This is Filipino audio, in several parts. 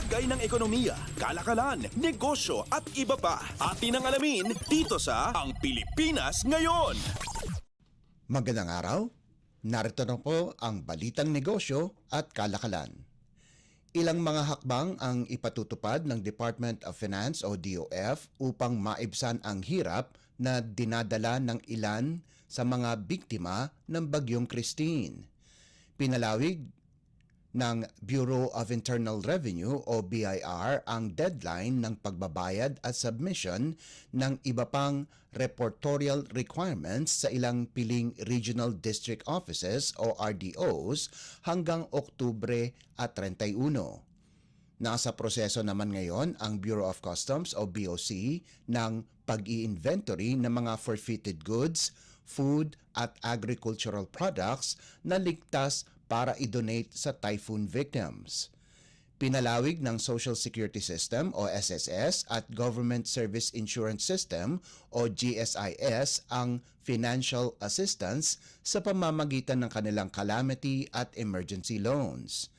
Lagay ng ekonomiya, kalakalan, negosyo at iba pa. Atin ang alamin dito sa Ang Pilipinas Ngayon. Magandang araw. Narito na po ang balitang negosyo at kalakalan. Ilang mga hakbang ang ipatutupad ng Department of Finance o DOF upang maibsan ang hirap na dinadala ng ilan sa mga biktima ng Bagyong Christine. Pinalawig ng Bureau of Internal Revenue o BIR ang deadline ng pagbabayad at submission ng iba pang reportorial requirements sa ilang piling Regional District Offices o RDOs hanggang Oktubre at 31. Nasa proseso naman ngayon ang Bureau of Customs o BOC ng pag-i-inventory ng mga forfeited goods, food at agricultural products na ligtas para i-donate sa typhoon victims. Pinalawig ng Social Security System o SSS at Government Service Insurance System o GSIS ang financial assistance sa pamamagitan ng kanilang calamity at emergency loans.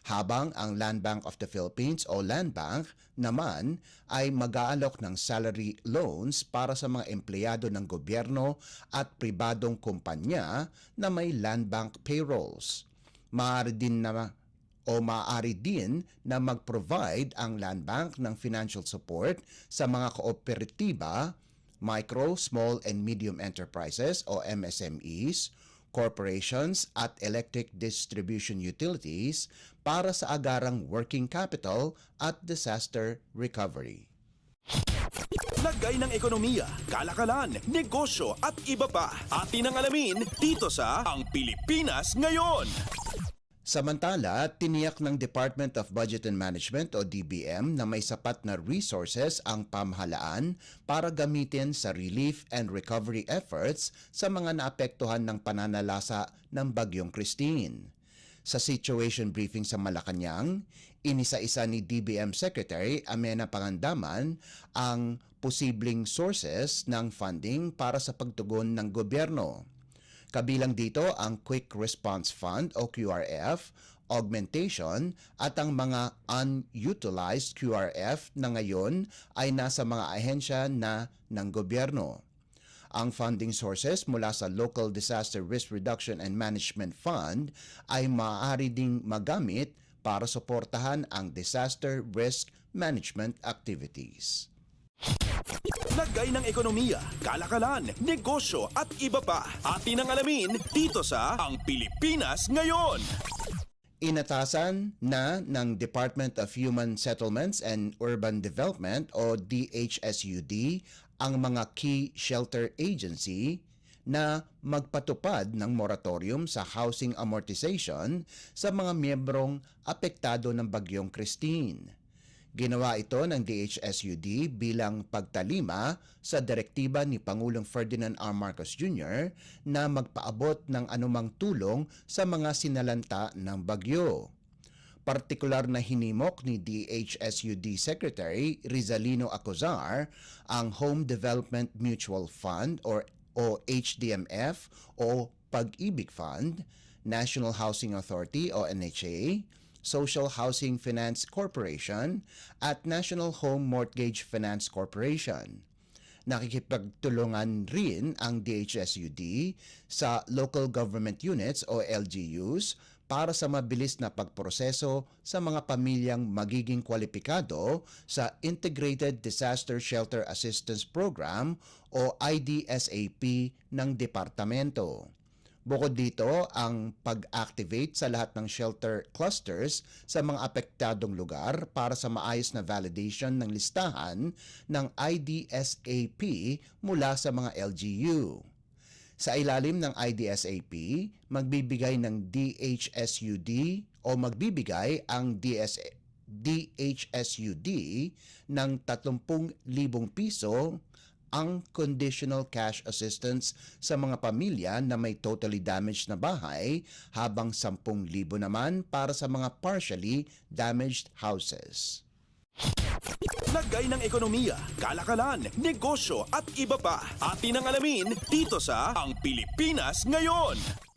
Habang ang Land Bank of the Philippines o Land Bank naman ay mag-aalok ng salary loans para sa mga empleyado ng gobyerno at pribadong kumpanya na may Land Bank payrolls. Maaari din na mag-provide ang Land Bank ng financial support sa mga kooperatiba, micro, small and medium enterprises o MSMEs, corporations at electric distribution utilities para sa agarang working capital at disaster recovery. Lagay ng ekonomiya, kalakalan, negosyo at iba pa. Atin ang alamin dito sa Ang Pilipinas Ngayon. Samantala, tiniyak ng Department of Budget and Management o DBM na may sapat na resources ang pamahalaan para gamitin sa relief and recovery efforts sa mga naapektuhan ng pananalasa ng Bagyong Christine. Sa situation briefing sa Malacanang, inisa-isa ni DBM Secretary Amena Pangandaman ang posibleng sources ng funding para sa pagtugon ng gobyerno. Kabilang dito ang Quick Response Fund o QRF, augmentation at ang mga unutilized QRF na ngayon ay nasa mga ahensya na ng gobyerno. Ang funding sources mula sa Local Disaster Risk Reduction and Management Fund ay maaari ding magamit para suportahan ang disaster risk management activities. Lagay ng ekonomiya, kalakalan, negosyo at iba pa. Atin ang alamin dito sa Ang Pilipinas Ngayon. Inatasan na ng Department of Human Settlements and Urban Development o DHSUD ang mga key shelter agency na magpatupad ng moratorium sa housing amortization sa mga miyembrong apektado ng Bagyong Christine. Ginawa ito ng DHSUD bilang pagtalima sa direktiba ni Pangulong Ferdinand R. Marcos Jr. na magpaabot ng anumang tulong sa mga sinalanta ng bagyo. Partikular na hinimok ni DHSUD Secretary Rizalino Acozar ang Home Development Mutual Fund o HDMF o Pag-ibig Fund, National Housing Authority o NHA, Social Housing Finance Corporation at National Home Mortgage Finance Corporation. Nakikipagtulungan rin ang DHSUD sa Local Government Units o LGUs para sa mabilis na pagproseso sa mga pamilyang magiging kwalipikado sa Integrated Disaster Shelter Assistance Program o IDSAP ng departamento. Bukod dito, ang pag-activate sa lahat ng shelter clusters sa mga apektadong lugar para sa maayos na validation ng listahan ng IDSAP mula sa mga LGU. Sa ilalim ng IDSAP, magbibigay ng DHSUD o magbibigay ang DHSUD ng 30,000 piso ang conditional cash assistance sa mga pamilya na may totally damaged na bahay habang 10,000 naman para sa mga partially damaged houses. Lagay ng ekonomiya, kalakalan, negosyo at iba pa. Atin ang alamin dito sa Ang Pilipinas Ngayon.